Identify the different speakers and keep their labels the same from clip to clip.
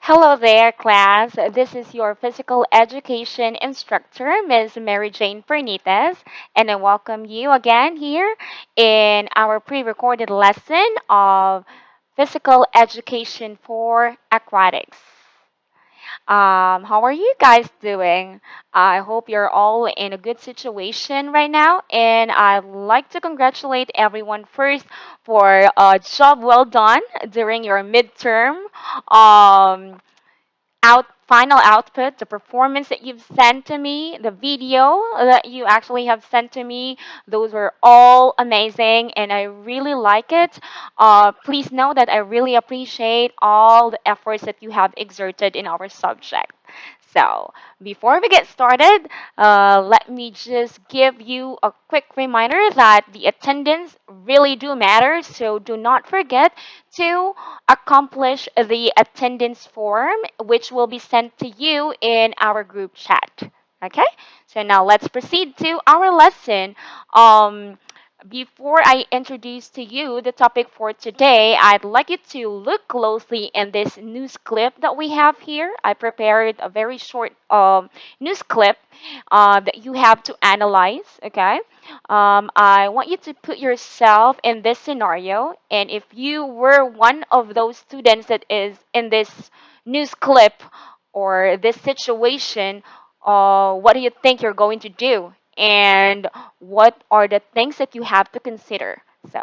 Speaker 1: Hello there, class. This is your physical education instructor, Ms. Mary Jane Pernites, and I welcome you again here in our pre recorded lesson of physical education for aquatics. How are you guys doing? I hope you're all in a good situation right now, and I'd like to congratulate everyone first for a job well done during your midterm. Final output, the performance that you've sent to me, the video that you actually have sent to me, those were all amazing and I really like it. Please know that I really appreciate all the efforts that you have exerted in our subject. So, before we get started, let me just give you a quick reminder that the attendance really do matter. So, do not forget to accomplish the attendance form, which will be sent to you in our group chat. Okay, so now let's proceed to our lesson. Um, Before I introduce to you the topic for today, I'd like you to look closely in this news clip that we have here. I prepared a very short news clip that you have to analyze. Okay, I want you to put yourself in this scenario, and if you were one of those students that is in this news clip or this situation, what do you think you're going to do? And what are the things that you have to consider? So,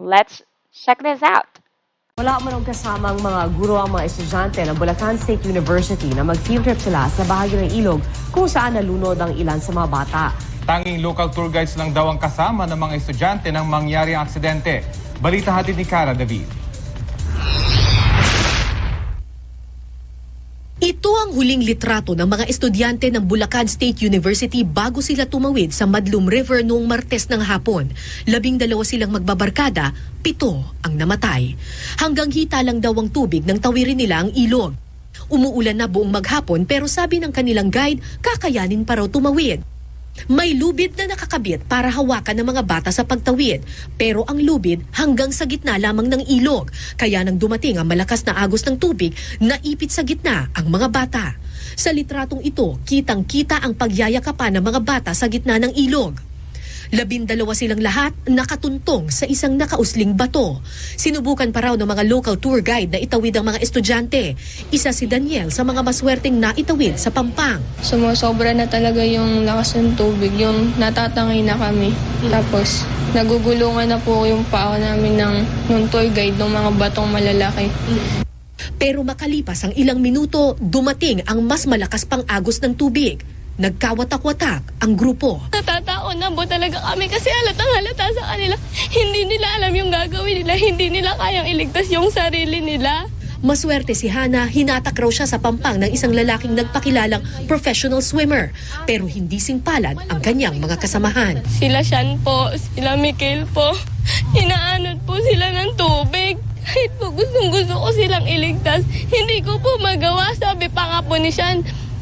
Speaker 1: let's check this out.
Speaker 2: Wala man kasamang mga guro ang mga estudyante ng Bulacan State University na mag-field trip sila sa bahagi ng ilog kung saan nalunod ang ilan sa mga bata.
Speaker 3: Tanging local tour guides lang daw ang kasama ng mga estudyante nang mangyari ang aksidente. Balita hatid ni Cara David.
Speaker 4: Ito ang huling litrato ng mga estudyante ng Bulacan State University bago sila tumawid sa Madlum River noong Martes ng hapon. 12 silang magbabarkada, 7 ang namatay. Hanggang hita lang daw ang tubig nang tawirin nila ang ilog. Umuulan na buong maghapon pero sabi ng kanilang guide, kakayanin pa raw tumawid. May lubid na nakakabit para hawakan ng mga bata sa pagtawid, pero ang lubid hanggang sa gitna lamang ng ilog. Kaya nang dumating ang malakas na agos ng tubig, naipit sa gitna ang mga bata. Sa litratong ito, kitang-kita ang pagyayakapan ng mga bata sa gitna ng ilog. 12 silang lahat nakatuntong sa isang nakausling bato. Sinubukan pa raw ng mga local tour guide na itawid ang mga estudyante. Isa si Daniel sa mga maswerteng naitawid sa Pampang.
Speaker 5: Sumusobra na talaga yung lakas ng tubig, yung natatangay na kami. Tapos nagugulungan na po yung paa namin ng tour guide ng mga batong malalaki.
Speaker 4: Pero makalipas ang ilang minuto, dumating ang mas malakas pang agos ng tubig. Nagkawatak-watak ang grupo.
Speaker 5: Natataon na po talaga kami kasi halata sa kanila. Hindi nila alam yung gagawin nila, hindi nila kayang iligtas yung sarili nila.
Speaker 4: Maswerte si Hana, hinatak raw siya sa Pampang ng isang lalaking nagpakilalang professional swimmer. Pero hindi singpalad ang kanyang mga kasamahan.
Speaker 5: Sila Sean po, sila Mikael po, inaanod po sila ng tubig. Kahit po gustong-gusto ko silang iligtas, hindi ko po magawa. Sabi pa nga po ni Sean,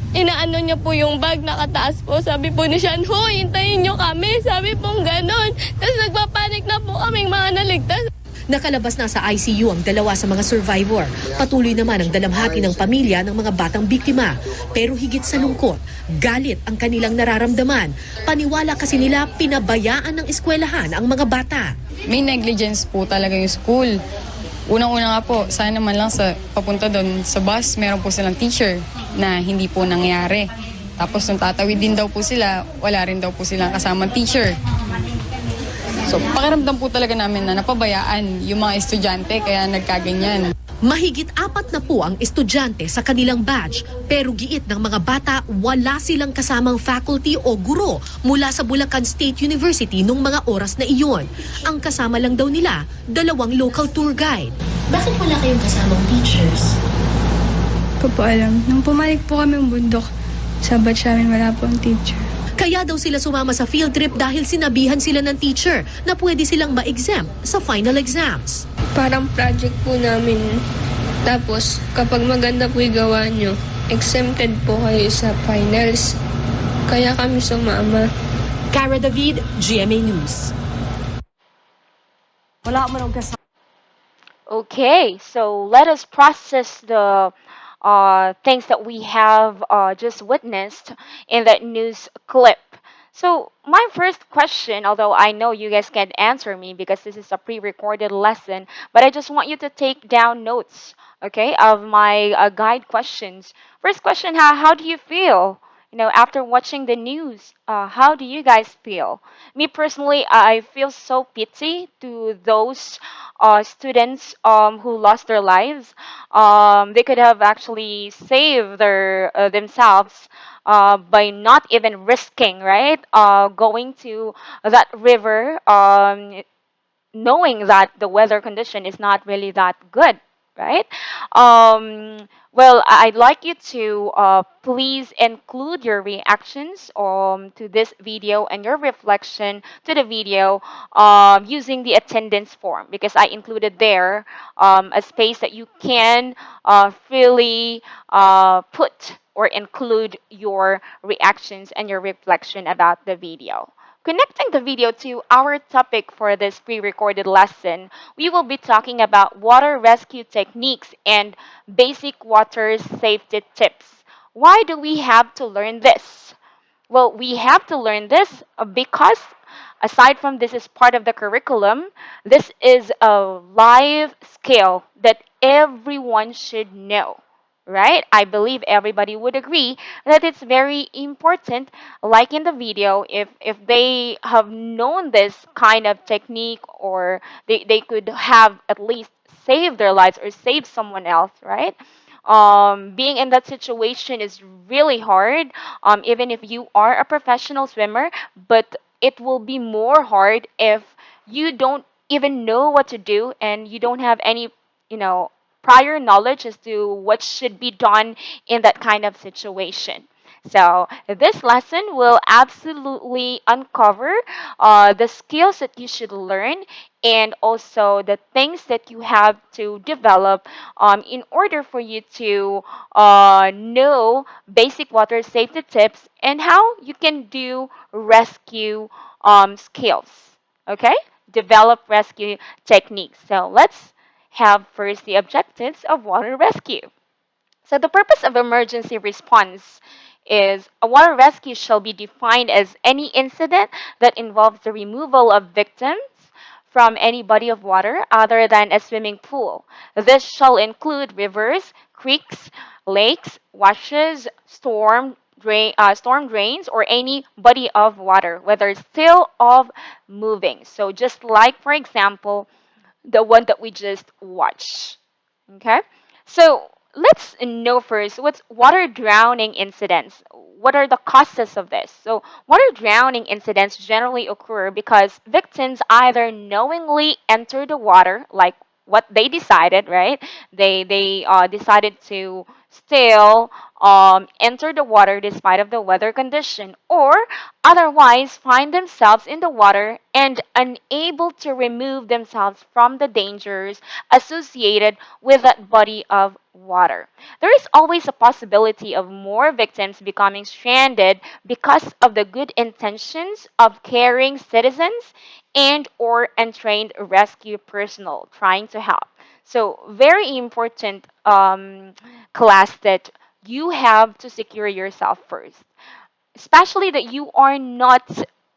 Speaker 5: inaano niya po yung bag, nakataas po. Sabi po ni Sean, hoy, hintayin niyo kami. Sabi pong ganon. Tapos nagpapanik na po kaming mga naligtas.
Speaker 4: Nakalabas na sa ICU ang 2 sa mga survivor. Patuloy naman ang dalamhati ng pamilya ng mga batang biktima. Pero higit sa lungkot, galit ang kanilang nararamdaman. Paniwala kasi nila pinabayaan ng eskwelahan ang mga bata.
Speaker 6: May negligence po talaga yung school. Unang-una nga po, sana naman lang sa papunta doon sa bus, meron po silang teacher na hindi po nangyari. Tapos nung tatawid din daw po sila, wala rin daw po silang kasamang teacher. So pakiramdam po talaga namin na napabayaan yung mga estudyante kaya nagkaganyan.
Speaker 4: Mahigit 4 na po ang estudyante sa kanilang batch, pero giit ng mga bata wala silang kasamang faculty o guro mula sa Bulacan State University nung mga oras na iyon. Ang kasama lang daw nila, 2 local tour guide.
Speaker 7: Bakit wala kayong kasamang teachers?
Speaker 5: Hindi ko po alam. Nung pumalik po kami ng bundok, sa batch namin wala po ang teacher.
Speaker 4: Kaya daw sila sumama sa field trip dahil sinabihan sila ng teacher na pwede silang ma-exempt sa final exams.
Speaker 5: Parang project po namin. Tapos, kapag maganda po yung gawa nyo, exempted po kayo sa finals. Kaya kami sumama.
Speaker 4: Cara David, GMA News.
Speaker 2: Wala man kasama.
Speaker 1: Okay, so let us process the things that we have just witnessed in that news clip. So, my first question, although I know you guys can't answer me because this is a pre recorded lesson, but I just want you to take down notes, okay, of my guide questions. First question, how do you feel? After watching the news, how do you guys feel? Me personally, I feel so pity to those students who lost their lives. They could have actually saved themselves by not even risking, right? Going to that river, knowing that the weather condition is not really that good, right? Well, I'd like you to please include your reactions to this video and your reflection to the video using the attendance form, because I included there a space that you can freely put or include your reactions and your reflection about the video. Connecting the video to our topic for this pre recorded lesson, we will be talking about water rescue techniques and basic water safety tips. Why do we have to learn this? Well, we have to learn this because aside from this is part of the curriculum, this is a life skill that everyone should know. Right? I believe everybody would agree that it's very important, like in the video, if they have known this kind of technique, or they could have at least saved their lives or saved someone else, right? Being in that situation is really hard, even if you are a professional swimmer, but it will be more hard if you don't even know what to do and you don't have any, you know, prior knowledge as to what should be done in that kind of situation. So, this lesson will absolutely uncover the skills that you should learn and also the things that you have to develop in order for you to know basic water safety tips and how you can do rescue skills. Okay? Develop rescue techniques. So, let's have first the objectives of water rescue. So, the purpose of emergency response is a water rescue shall be defined as any incident that involves the removal of victims from any body of water other than a swimming pool. This shall include rivers, creeks, lakes, washes, storm drains, or any body of water, whether still of moving. So, just like, for example, the one that we just watched. Okay? So let's know first what's water drowning incidents. What are the causes of this? So, water drowning incidents generally occur because victims either knowingly enter the water, like what they decided, right? They decided to still enter the water despite of the weather condition, or otherwise find themselves in the water and unable to remove themselves from the dangers associated with that body of water. There is always a possibility of more victims becoming stranded because of the good intentions of caring citizens and or untrained rescue personnel trying to help. So, very important class that you have to secure yourself first, especially that you are not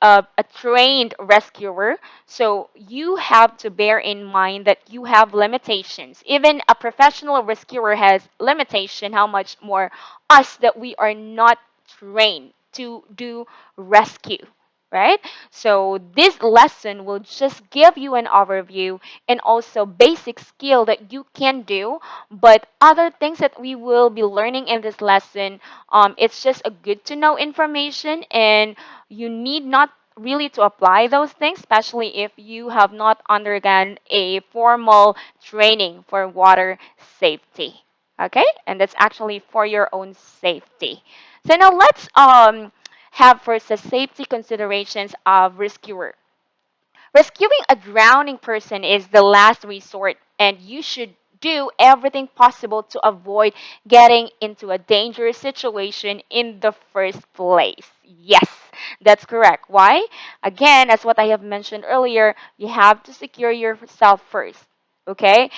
Speaker 1: a trained rescuer. So you have to bear in mind that you have limitations. Even a professional rescuer has limitation, how much more us that we are not trained to do rescue, right? So this lesson will just give you an overview and also basic skill that you can do, but other things that we will be learning in this lesson, it's just a good to know information, and you need not really to apply those things, especially if you have not undergone a formal training for water safety. Okay, and that's actually for your own safety. So now let's have first the safety considerations of rescuer. Rescuing a drowning person is the last resort, and you should do everything possible to avoid getting into a dangerous situation in the first place. Yes, that's correct. Why? Again, as what I have mentioned earlier, you have to secure yourself first. Okay?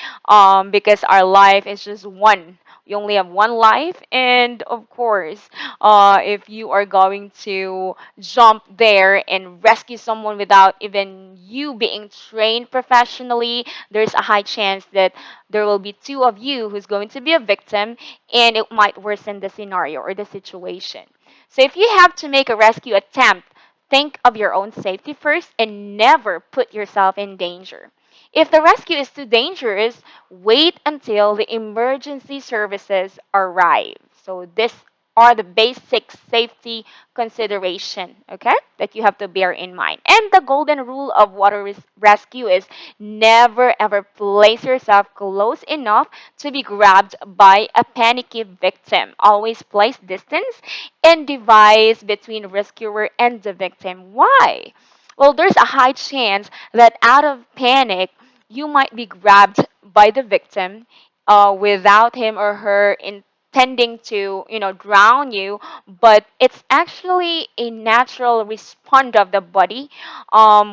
Speaker 1: Because our life is just one. You only have one life, and of course, if you are going to jump there and rescue someone without even you being trained professionally, there's a high chance that there will be two of you who's going to be a victim, and it might worsen the scenario or the situation. So if you have to make a rescue attempt, think of your own safety first and never put yourself in danger. If the rescue is too dangerous, wait until the emergency services arrive. So this are the basic safety consideration, okay, that you have to bear in mind. And the golden rule of water rescue is never ever place yourself close enough to be grabbed by a panicky victim. Always place distance and device between rescuer and the victim. Why? Well, there's a high chance that out of panic, you might be grabbed by the victim without him or her intending to, drown you, but it's actually a natural response of the body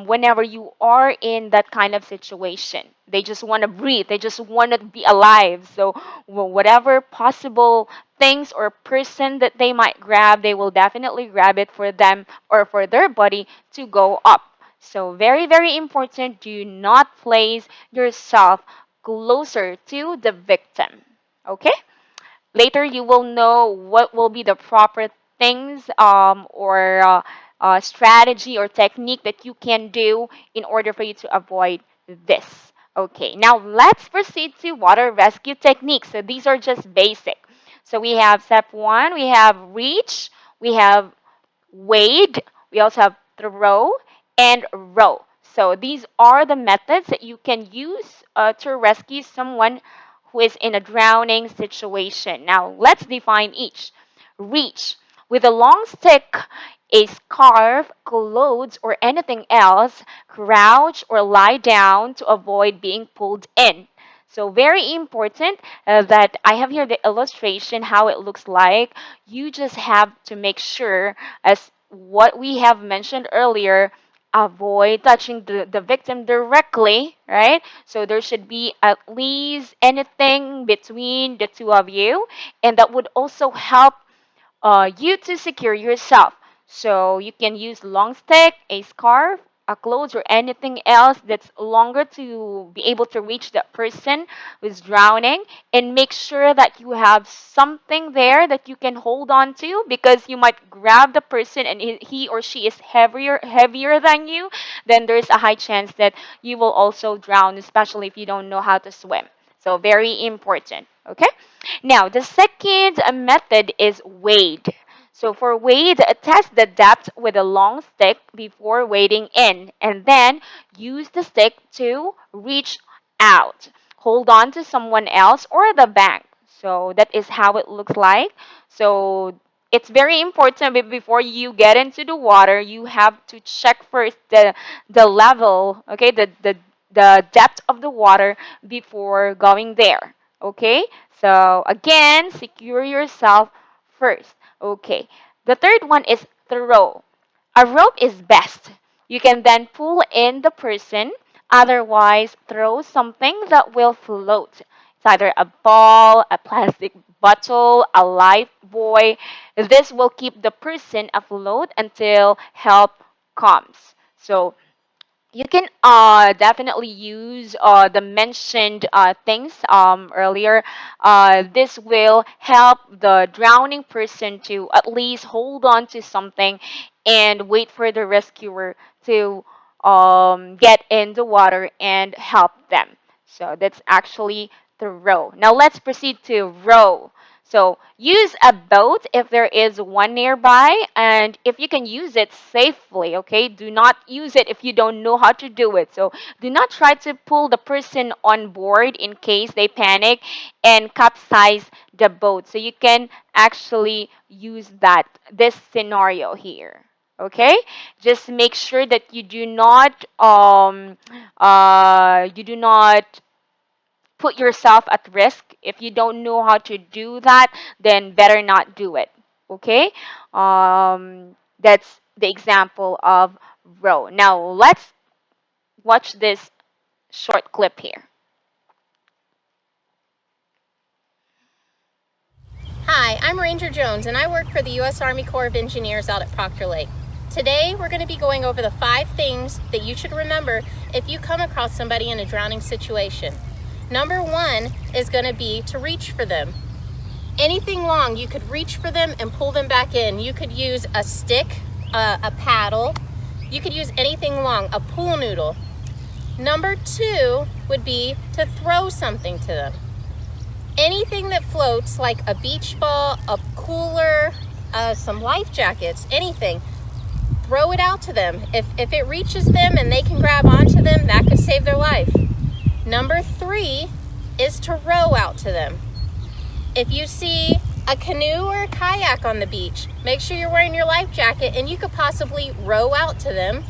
Speaker 1: whenever you are in that kind of situation. They just want to breathe, they just want to be alive. So, whatever possible things or person that they might grab, they will definitely grab it for them or for their body to go up. So, very, very important, do not place yourself closer to the victim. Okay? Later, you will know what will be the proper things or strategy or technique that you can do in order for you to avoid this. Okay, now let's proceed to water rescue techniques. So these are just basic. So we have step one, we have reach, we have wade, we also have throw, and row. So these are the methods that you can use to rescue someone who is in a drowning situation. Now let's define each. Reach. With a long stick, a scarf, clothes, or anything else, crouch or lie down to avoid being pulled in. So very important that I have here the illustration how it looks like. You just have to make sure, as what we have mentioned earlier, avoid touching the victim directly, right? So there should be at least anything between the two of you, and that would also help you to secure yourself. So you can use long stick, a scarf, a clothes, or anything else that's longer to be able to reach that person who's drowning. And make sure that you have something there that you can hold on to, because you might grab the person and he or she is heavier than you. Then there's a high chance that you will also drown, especially if you don't know how to swim. So very important. Okay. Now, the second method is wade. So for wade, test the depth with a long stick before wading in, and then use the stick to reach out. Hold on to someone else or the bank. So that is how it looks like. So it's very important before you get into the water, you have to check first the level, okay, the depth of the water before going there. Okay? So again, secure yourself first. Okay. The third one is throw. A rope is best. You can then pull in the person, otherwise throw something that will float. It's either a ball, a plastic bottle, a life buoy. This will keep the person afloat until help comes. So you can definitely use the mentioned things earlier. This will help the drowning person to at least hold on to something and wait for the rescuer to get in the water and help them. So that's actually the row. Now let's proceed to row. So use a boat if there is one nearby, and if you can use it safely, okay? Do not use it if you don't know how to do it. So do not try to pull the person on board in case they panic and capsize the boat. So you can actually use this scenario here. Okay, just make sure that you do not put yourself at risk. If you don't know how to do that, then better not do it. Okay? That's the example of row. Now let's watch this short clip here.
Speaker 8: I'm Ranger Jones and I work for the U.S. Army Corps of Engineers out at Proctor Lake. Today we're going to be going over the 5 things that you should remember if you come across somebody in a drowning situation. Number 1 is going to be to reach for them. Anything long, you could reach for them and pull them back in. You could use a stick, a paddle, you could use anything long, a pool noodle. Number 2 would be to throw something to them. Anything that floats, like a beach ball, a cooler, some life jackets, anything, throw it out to them. If it reaches them and they can grab onto them, that could save their life. Number 3 is to row out to them. If you see a canoe or a kayak on the beach, make sure you're wearing your life jacket and you could possibly row out to them.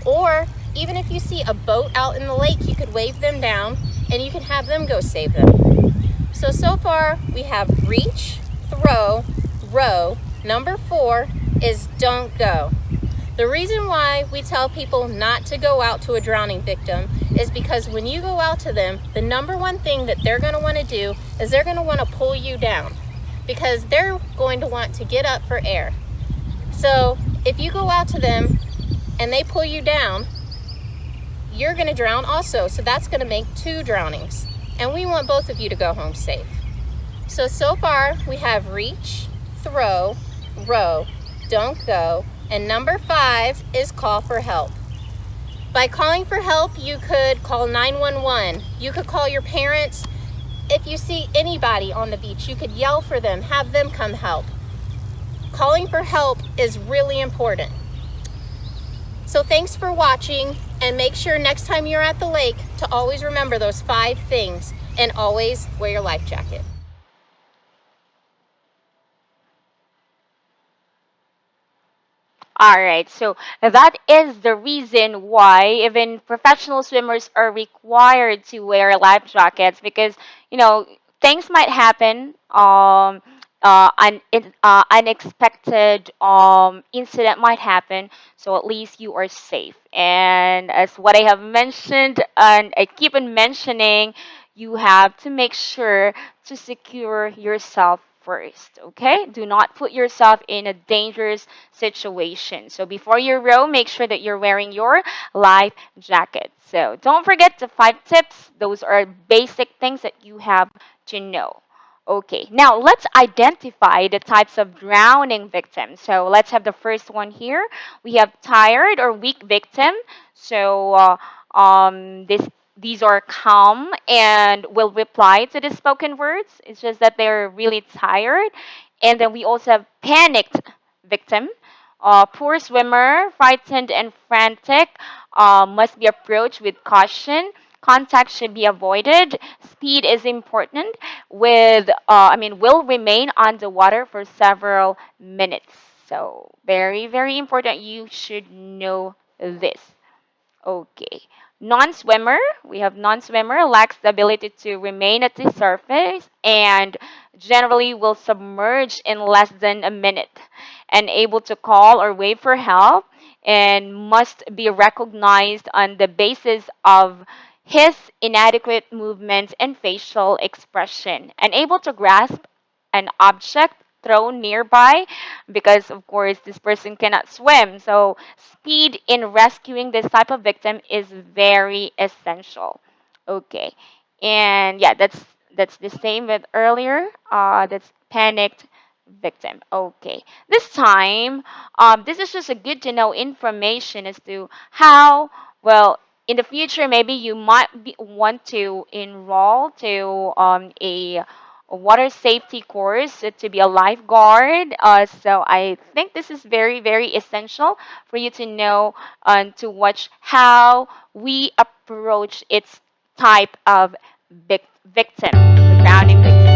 Speaker 8: Or even if you see a boat out in the lake, you could wave them down and you can have them go save them. So far we have reach, throw, row. Number 4 is don't go. The reason why we tell people not to go out to a drowning victim is because when you go out to them, the number 1 thing that they're going to want to do is they're going to want to pull you down because they're going to want to get up for air. So if you go out to them and they pull you down, you're going to drown also. So that's going to make 2 drownings. And we want both of you to go home safe. So far we have reach, throw, row, don't go, and number 5 is call for help. By calling for help, you could call 911. You could call your parents. If you see anybody on the beach, you could yell for them, have them come help. Calling for help is really important. So thanks for watching, and make sure next time you're at the lake to always remember those 5 things and always wear your life jacket.
Speaker 1: All right, so that is the reason why even professional swimmers are required to wear life jackets because, things might happen. Unexpected incident might happen, so at least you are safe. And as what I have mentioned, and I keep on mentioning, you have to make sure to secure yourself first, okay? Do not put yourself in a dangerous situation. So before you row, make sure that you're wearing your life jacket. So don't forget the 5 tips. Those are basic things that you have to know. Okay, now let's identify the types of drowning victims. So let's have the first one here. We have tired or weak victim. So these are calm and will reply to the spoken words. It's just that they're really tired. And then we also have panicked victim. Poor swimmer, frightened and frantic, must be approached with caution. Contact should be avoided. Speed is important. Will remain on the water for several minutes. So very, very important. You should know this. Okay. Non-swimmer, we have non-swimmer lacks the ability to remain at the surface and generally will submerge in less than a minute and able to call or wave for help and must be recognized on the basis of his inadequate movements and facial expression and able to grasp an object thrown nearby because of course this person cannot swim, so speed in rescuing this type of victim is very essential. Okay, and yeah, that's the same with earlier. That's panicked victim. Okay, this time this is just a good to know information as to how well in the future maybe you might want to enroll to a water safety course to be a lifeguard. So I think this is very, very essential for you to know and to watch how we approach its type of victim, the drowning victim.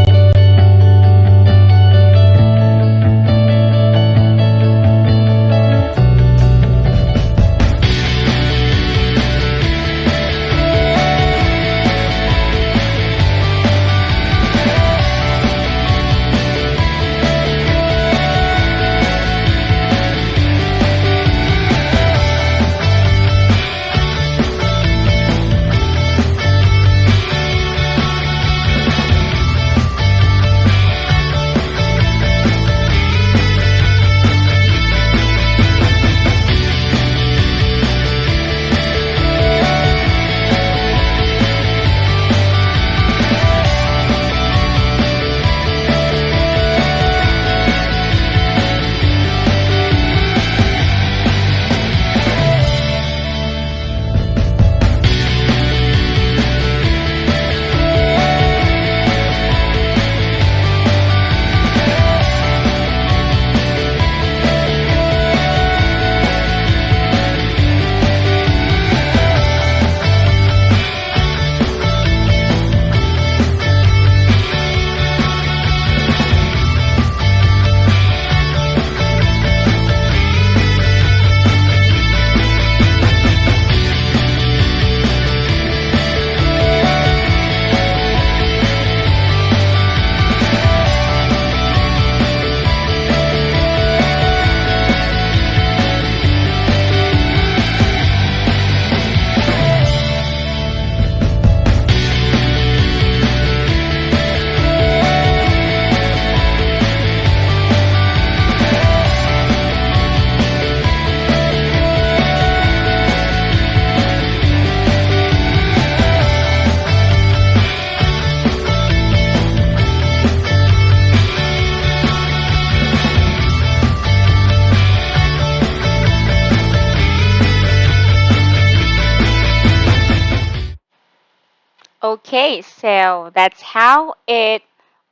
Speaker 1: Okay, so that's how it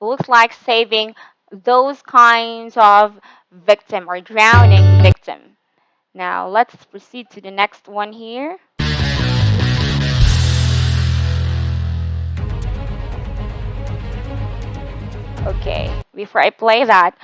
Speaker 1: looks like saving those kinds of victim or drowning victim. Now let's proceed to the next one here. Okay, before I play that,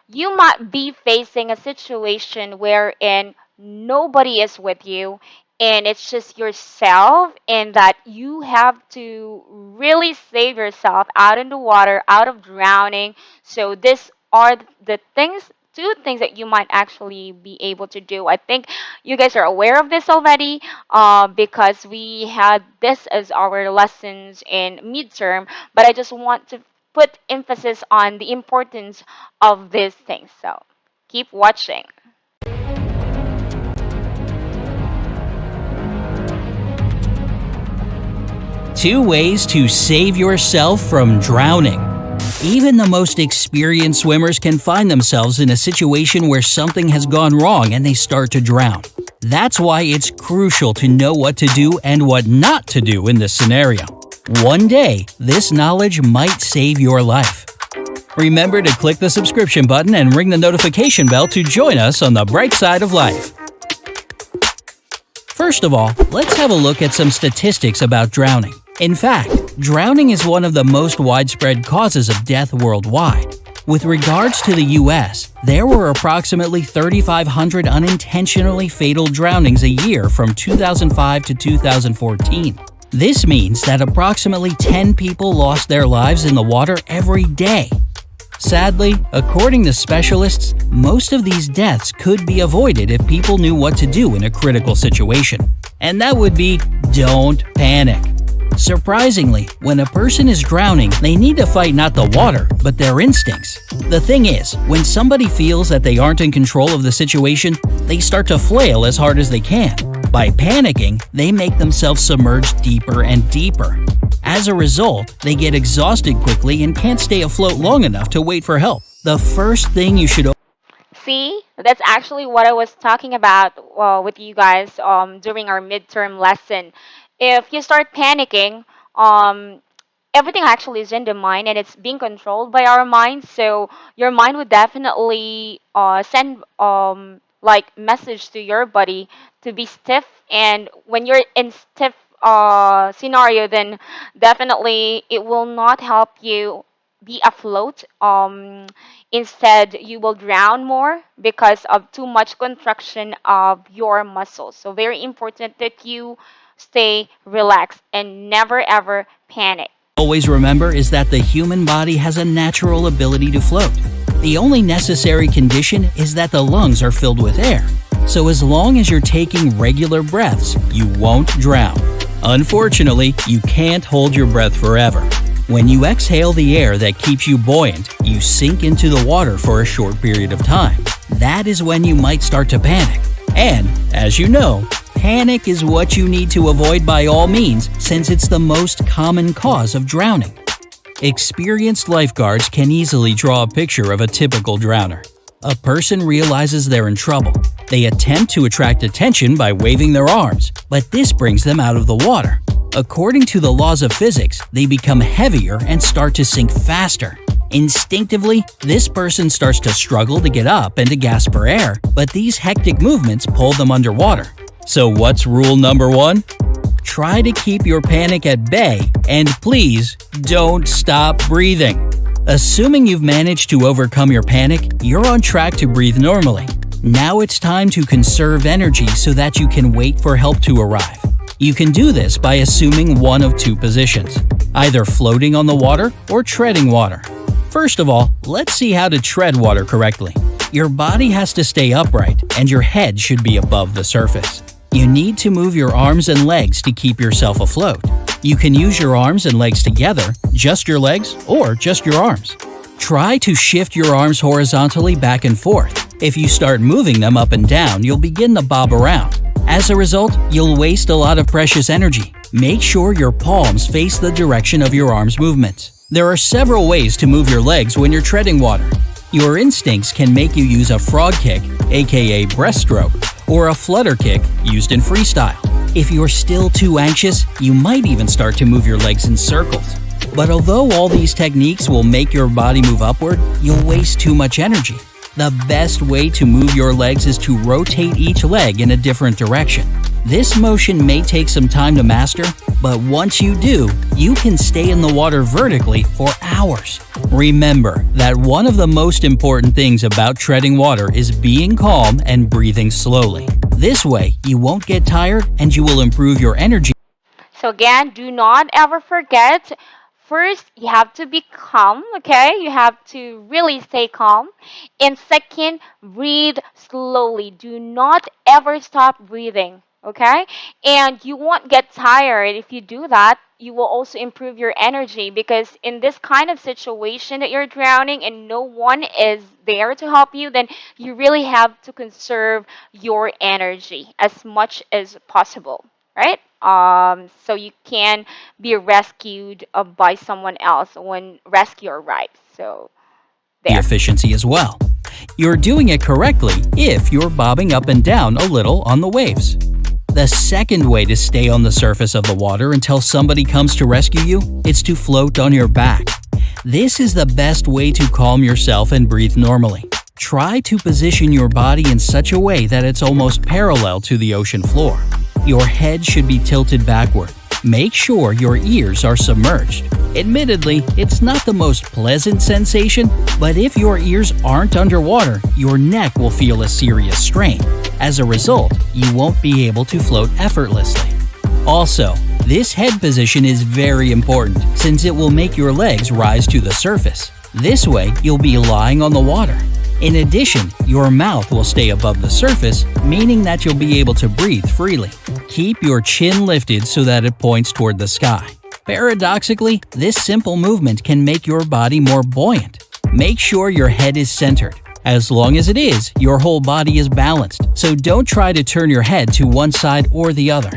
Speaker 1: you might be facing a situation wherein nobody is with you and it's just yourself, and that you have to really save yourself out in the water, out of drowning. So these are the things, two things that you might actually be able to do. I think you guys are aware of this already, because we had this as our lessons in midterm, but I just want to put emphasis on the importance of these things. So keep watching.
Speaker 9: 2 ways to save yourself from drowning. Even the most experienced swimmers can find themselves in a situation where something has gone wrong and they start to drown. That's why it's crucial to know what to do and what not to do in this scenario. One day, this knowledge might save your life. Remember to click the subscription button and ring the notification bell to join us on the bright side of life. First of all, let's have a look at some statistics about drowning. In fact, drowning is one of the most widespread causes of death worldwide. With regards to the US, there were approximately 3,500 unintentionally fatal drownings a year from 2005 to 2014. This means that approximately 10 people lost their lives in the water every day. Sadly, according to specialists, most of these deaths could be avoided if people knew what to do in a critical situation. And that would be, don't panic. Surprisingly, when a person is drowning, they need to fight not the water, but their instincts. The thing is, when somebody feels that they aren't in control of the situation, they start to flail as hard as they can. By panicking, they make themselves submerge deeper and deeper. As a result, they get exhausted quickly and can't stay afloat long enough to wait for help. The first thing you should
Speaker 1: See, that's actually what I was talking about with you guys during our midterm lesson. If you start panicking, everything actually is in the mind and it's being controlled by our mind. So your mind would definitely send like message to your body to be stiff. And when you're in stiff scenario, then definitely it will not help you be afloat. Instead, you will drown more because of too much contraction of your muscles. So very important that you stay relaxed and never ever panic.
Speaker 9: always remember is that the human body has a natural ability to float. The only necessary condition is that the lungs are filled with air. So as long as you're taking regular breaths, you won't drown. Unfortunately, you can't hold your breath forever. When you exhale the air that keeps you buoyant, you sink into the water for a short period of time. That is when you might start to panic. And, as you know, panic is what you need to avoid by all means, since it's the most common cause of drowning. Experienced lifeguards can easily draw a picture of a typical drowner. A person realizes they're in trouble. They attempt to attract attention by waving their arms, but this brings them out of the water. According to the laws of physics, they become heavier and start to sink faster. Instinctively, this person starts to struggle to get up and to gasp for air, but these hectic movements pull them underwater. So what's rule number 1? Try to keep your panic at bay, and please don't stop breathing. Assuming you've managed to overcome your panic, you're on track to breathe normally. Now it's time to conserve energy so that you can wait for help to arrive. You can do this by assuming one of two positions, either floating on the water or treading water. First of all, let's see how to tread water correctly. Your body has to stay upright, and your head should be above the surface. You need to move your arms and legs to keep yourself afloat. You can use your arms and legs together, just your legs, or just your arms. Try to shift your arms horizontally back and forth. If you start moving them up and down, you'll begin to bob around. As a result, you'll waste a lot of precious energy. Make sure your palms face the direction of your arms' movements. There are several ways to move your legs when you're treading water. Your instincts can make you use a frog kick, aka breaststroke, or a flutter kick used in freestyle. If you're still too anxious, you might even start to move your legs in circles. But although all these techniques will make your body move upward, you'll waste too much energy. The best way to move your legs is to rotate each leg in a different direction. This motion may take some time to master, but once you do, you can stay in the water vertically for hours. Remember that one of the most important things about treading water is being calm and breathing slowly. This way, you won't get tired and you will improve your energy.
Speaker 1: So again, do not ever forget. First, you have to be calm, okay? You have to really stay calm. And second, breathe slowly. Do not ever stop breathing, okay? And you won't get tired if you do that. You will also improve your energy because in this kind of situation that you're drowning and no one is there to help you, then you really have to conserve your energy as much as possible, right? So you can be rescued by someone else when rescue arrives. So there.
Speaker 9: Efficiency as well. You're doing it correctly if you're bobbing up and down a little on the waves. The second way to stay on the surface of the water until somebody comes to rescue you is to float on your back. This is the best way to calm yourself and breathe normally. Try to position your body in such a way that it's almost parallel to the ocean floor. Your head should be tilted backward. Make sure your ears are submerged. Admittedly, it's not the most pleasant sensation, but if your ears aren't underwater, your neck will feel a serious strain. As a result, you won't be able to float effortlessly. Also, this head position is very important since it will make your legs rise to the surface. This way, you'll be lying on the water. In addition, your mouth will stay above the surface, meaning that you'll be able to breathe freely. Keep your chin lifted so that it points toward the sky. Paradoxically, this simple movement can make your body more buoyant. Make sure your head is centered. As long as it is, your whole body is balanced, so don't try to turn your head to one side or the other.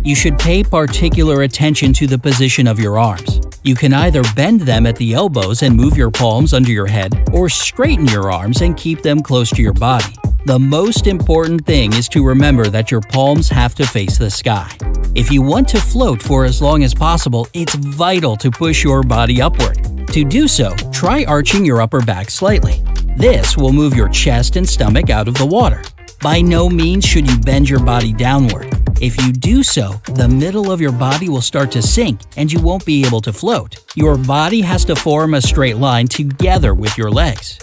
Speaker 9: You should pay particular attention to the position of your arms. You can either bend them at the elbows and move your palms under your head, or straighten your arms and keep them close to your body. The most important thing is to remember that your palms have to face the sky. If you want to float for as long as possible, it's vital to push your body upward. To do so, try arching your upper back slightly. This will move your chest and stomach out of the water. By no means should you bend your body downward. If you do so, the middle of your body will start to sink and you won't be able to float. Your body has to form a straight line together with your legs.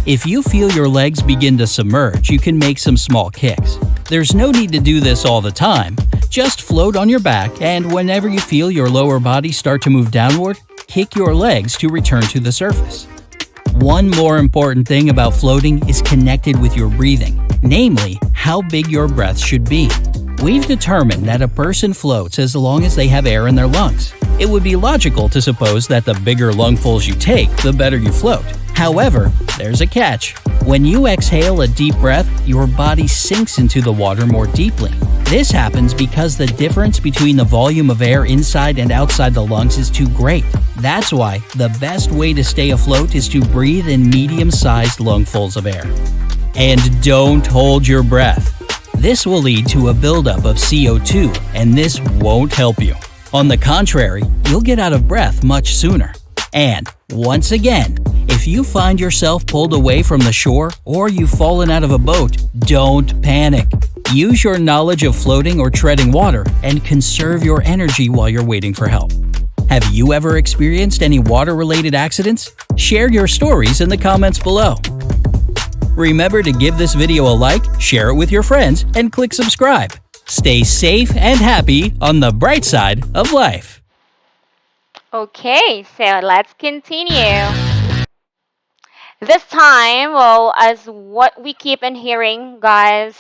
Speaker 9: If you feel your legs begin to submerge, you can make some small kicks. There's no need to do this all the time. Just float on your back, and whenever you feel your lower body start to move downward, kick your legs to return to the surface. One more important thing about floating is connected with your breathing, namely, how big your breath should be. We've determined that a person floats as long as they have air in their lungs. It would be logical to suppose that the bigger lungfuls you take, the better you float. However, there's a catch. When you exhale a deep breath, your body sinks into the water more deeply. This happens because the difference between the volume of air inside and outside the lungs is too great. That's why the best way to stay afloat is to breathe in medium-sized lungfuls of air. And don't hold your breath. This will lead to a buildup of CO2, and this won't help you. On the contrary, you'll get out of breath much sooner. And, once again, if you find yourself pulled away from the shore or you've fallen out of a boat, don't panic. Use your knowledge of floating or treading water and conserve your energy while you're waiting for help. Have you ever experienced any water-related accidents? Share your stories in the comments below. Remember to give this video a like, share it with your friends, and click subscribe. Stay safe and happy on the bright side of life.
Speaker 1: Okay, so let's continue. This time, well, as what we keep on hearing, guys,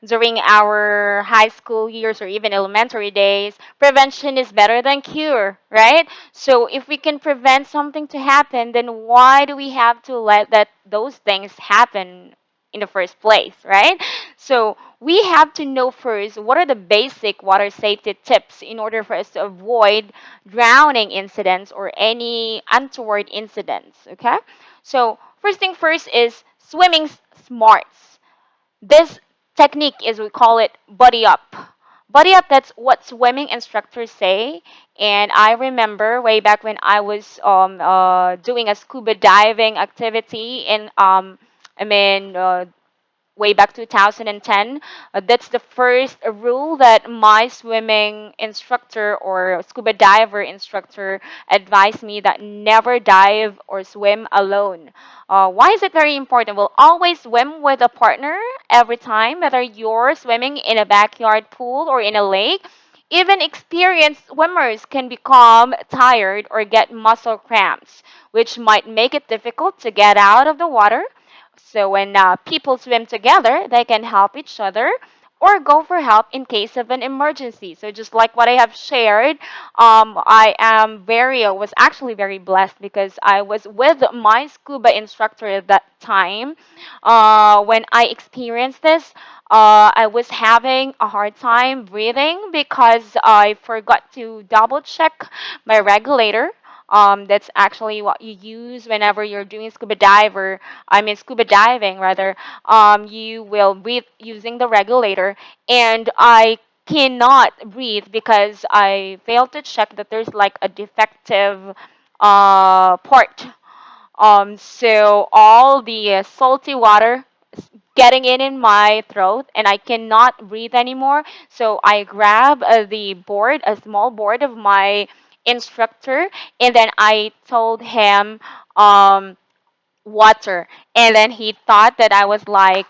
Speaker 1: during our high school years or even elementary days, prevention is better than cure, right? So if we can prevent something to happen, then why do we have to let those things happen in the first place, right? So we have to know first what are the basic water safety tips in order for us to avoid drowning incidents or any untoward incidents, okay? So first thing first is swimming smarts. This technique is we call it buddy up. Buddy up, that's what swimming instructors say. And I remember way back when I was doing a scuba diving activity in way back 2010. That's the first rule that my swimming instructor or scuba diver instructor advised me, that never dive or swim alone. Why is it very important? Well, always swim with a partner every time, whether you're swimming in a backyard pool or in a lake. Even experienced swimmers can become tired or get muscle cramps, which might make it difficult to get out of the water. So when people swim together, they can help each other or go for help in case of an emergency. So just like what I have shared, I was actually very blessed because I was with my scuba instructor at that time. When I experienced this, I was having a hard time breathing because I forgot to double check my regulator. That's actually what you use whenever you're doing scuba diving rather. You will breathe using the regulator, and I cannot breathe because I failed to check that there's like a defective port. So all the salty water is getting in my throat, and I cannot breathe anymore. So I grab the board, a small board of my instructor, and then I told him, water. And then he thought that I was like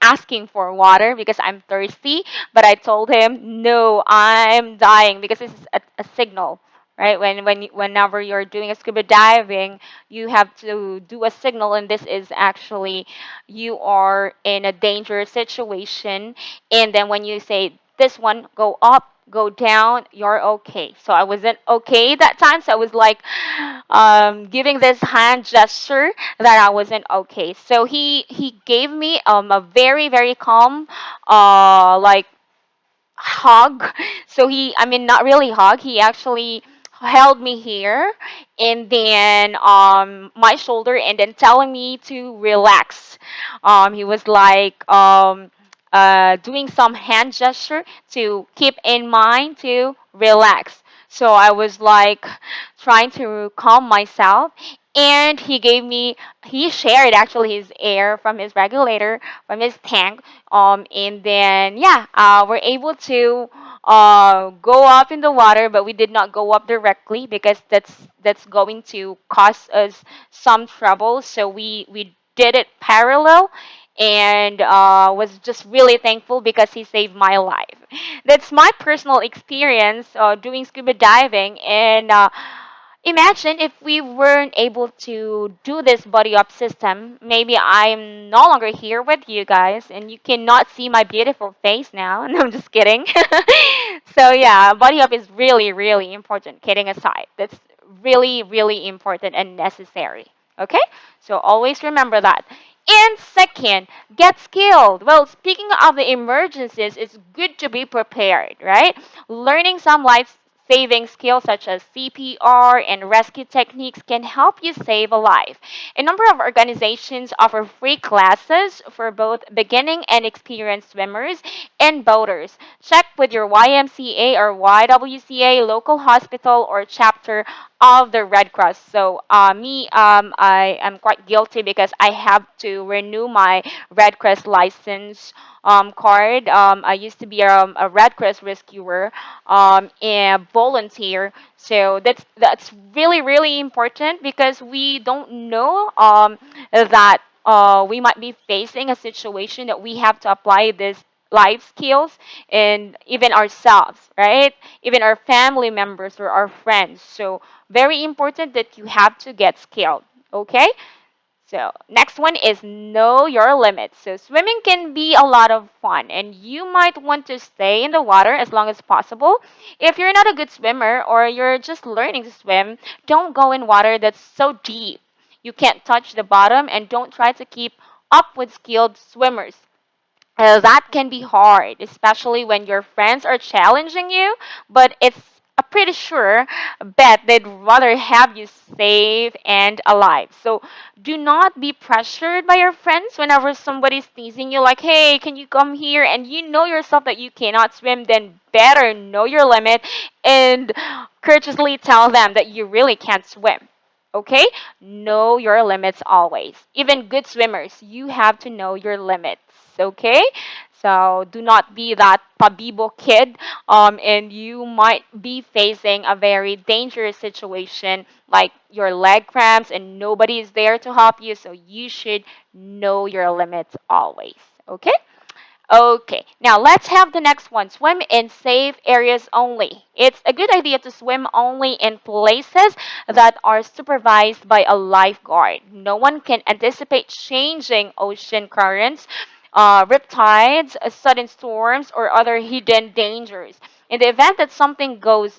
Speaker 1: asking for water because I'm thirsty. But I told him, no, I'm dying because this is a signal. Right, whenever you're doing a scuba diving, you have to do a signal, and this is actually you are in a dangerous situation. And then when you say this one, go up, go down, you're okay. So I wasn't okay that time, so I was like giving this hand gesture that I wasn't okay. So he gave me a very very calm like hug. So I mean, not really hug. He actually held me here and then my shoulder, and then telling me to relax. He was like doing some hand gesture to keep in mind to relax. So I was like trying to calm myself, and he shared actually his air from his regulator, from his tank, and then yeah, we're able to go up in the water, but we did not go up directly because that's going to cause us some trouble. So we did it parallel, and was just really thankful because he saved my life. That's my personal experience doing scuba diving, and imagine if we weren't able to do this body up system. Maybe I'm no longer here with you guys, and you cannot see my beautiful face now. No, I'm just kidding. So yeah, body up is really, really important. Kidding aside, that's really, really important and necessary. Okay, so always remember that. And second, get skilled. Well, speaking of the emergencies, it's good to be prepared, right? Learning some life saving skills such as CPR and rescue techniques can help you save a life. A number of organizations offer free classes for both beginning and experienced swimmers and boaters. Check with your YMCA or YWCA local hospital or chapter of the Red Cross. So, I am quite guilty because I have to renew my Red Cross license card. I used to be a Red Cross rescuer and volunteer. So that's really really important because we don't know that we might be facing a situation that we have to apply this life skills and even ourselves, right? Even our family members or our friends. So very important that you have to get skilled. Okay. So, next one is know your limits. So, swimming can be a lot of fun, and you might want to stay in the water as long as possible. If you're not a good swimmer or you're just learning to swim, don't go in water that's so deep. You can't touch the bottom, and don't try to keep up with skilled swimmers. That can be hard, especially when your friends are challenging you, but it's a pretty sure bet they'd rather have you safe and alive. So do not be pressured by your friends whenever somebody's teasing you, like, hey, can you come here? And you know yourself that you cannot swim, then better know your limit and courteously tell them that you really can't swim. Okay? Know your limits always. Even good swimmers, you have to know your limits. Okay? So do not be that pabibo kid, and you might be facing a very dangerous situation like your leg cramps and nobody is there to help you. So you should know your limits always. Okay? Okay, now let's have the next one. Swim in safe areas only. It's a good idea to swim only in places that are supervised by a lifeguard. No one can anticipate changing ocean currents, riptides, sudden storms, or other hidden dangers. In the event that something does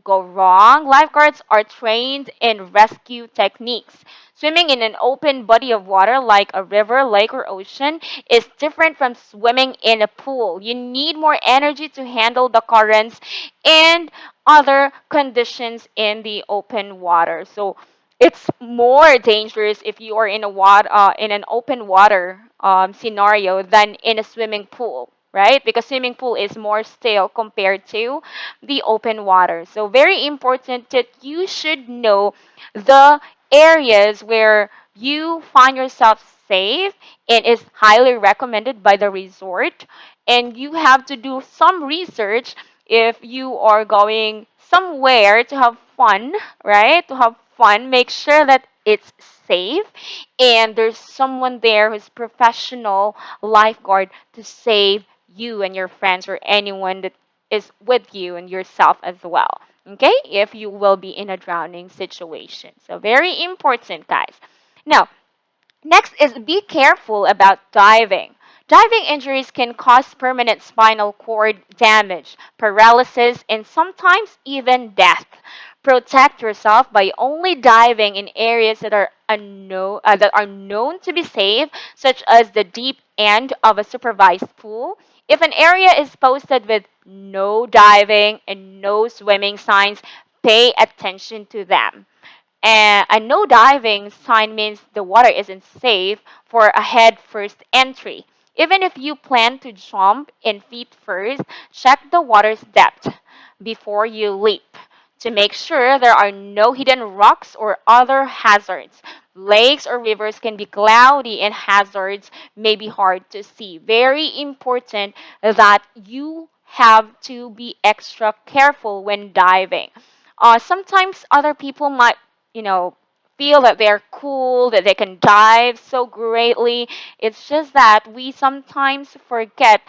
Speaker 1: go wrong, lifeguards are trained in rescue techniques. Swimming in an open body of water like a river, lake, or ocean is different from swimming in a pool. You need more energy to handle the currents and other conditions in the open water. So it's more dangerous if you are in an open water scenario than in a swimming pool, right? Because swimming pool is more still compared to the open water. So very important that you should know the areas where you find yourself safe and is highly recommended by the resort. And you have to do some research if you are going somewhere to have fun, right? To have fun, make sure that it's safe and there's someone there who's professional lifeguard to save you and your friends or anyone that is with you and yourself as well. Okay? If you will be in a drowning situation. So very important, guys. Now, next is be careful about diving. Diving injuries can cause permanent spinal cord damage, paralysis, and sometimes even death. Protect yourself by only diving in areas that are known to be safe, such as the deep end of a supervised pool. If an area is posted with no diving and no swimming signs, pay attention to them. And a no diving sign means the water isn't safe for a head first entry. Even if you plan to jump in feet first, check the water's depth before you leap to make sure there are no hidden rocks or other hazards. Lakes or rivers can be cloudy and hazards may be hard to see. Very important that you have to be extra careful when diving. Sometimes other people might, you know, feel that they're cool, that they can dive so greatly. It's just that we sometimes forget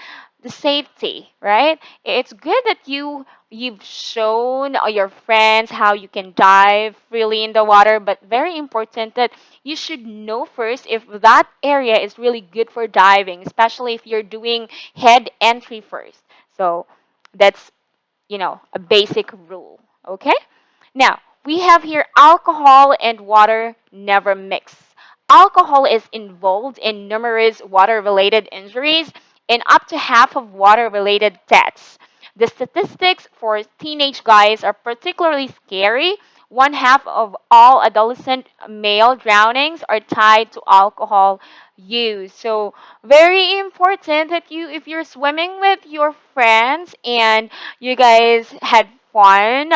Speaker 1: the safety, right? It's good that you've shown your friends how you can dive freely in the water, but very important that you should know first if that area is really good for diving, especially if you're doing head entry first. So that's, a basic rule. Okay? Now, we have here alcohol and water never mix. Alcohol is involved in numerous water related injuries and up to half of water related deaths. The statistics for teenage guys are particularly scary. One half of all adolescent male drownings are tied to alcohol use. So, very important that if you're swimming with your friends and you guys had fun,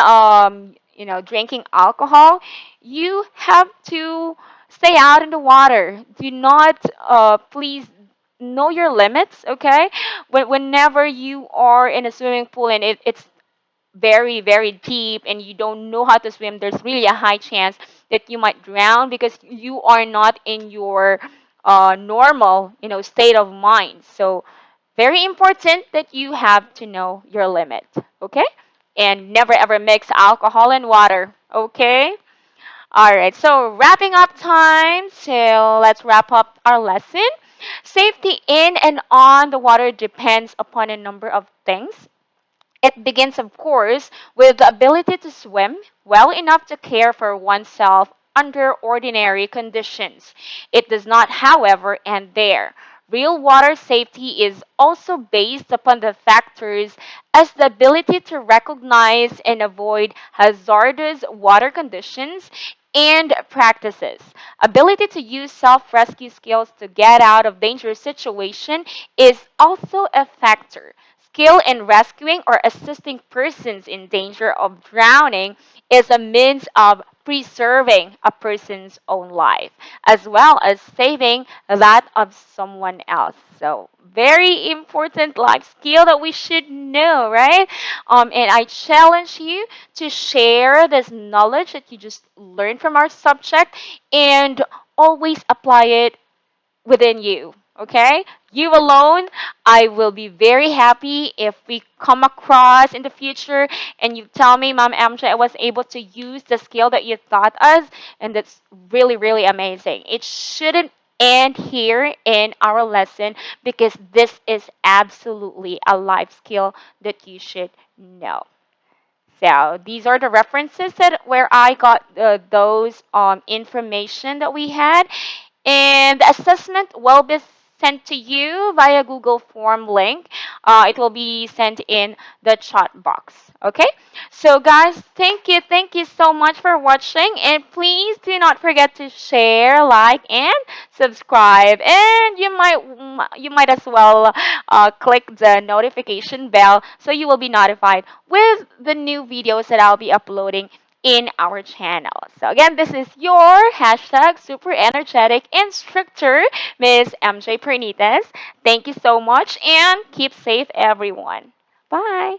Speaker 1: drinking alcohol, you have to stay out in the water. Do not, please know your limits, okay? Whenever you are in a swimming pool and it's very, very deep and you don't know how to swim, there's really a high chance that you might drown because you are not in your normal, state of mind. So, very important that you have to know your limit, okay? And never ever mix alcohol and water, okay? All right, so wrapping up time. So let's wrap up our lesson. Safety in and on the water depends upon a number of things. It begins, of course, with the ability to swim well enough to care for oneself under ordinary conditions. It does not, however, end there. Real water safety is also based upon the factors as the ability to recognize and avoid hazardous water conditions and practices. Ability to use self-rescue skills to get out of dangerous situation is also a factor. Skill in rescuing or assisting persons in danger of drowning is a means of preserving a person's own life as well as saving that of someone else. So, very important life skill that we should know, right? And I challenge you to share this knowledge that you just learned from our subject and always apply it within you. Okay? You alone, I will be very happy if we come across in the future and you tell me, Mom MJ, I was able to use the skill that you taught us, and that's really, really amazing. It shouldn't end here in our lesson because this is absolutely a life skill that you should know. So these are the references that where I got those information that we had, and the assessment will be sent to you via Google Form link. It will be sent in the chat box. Okay. So guys, thank you so much for watching, and please do not forget to share, like, and subscribe. And you might as well click the notification bell so you will be notified with the new videos that I'll be uploading in our channel. So again, this is your hashtag super energetic instructor, Miss MJ Pernitas. Thank you so much and keep safe, everyone. Bye.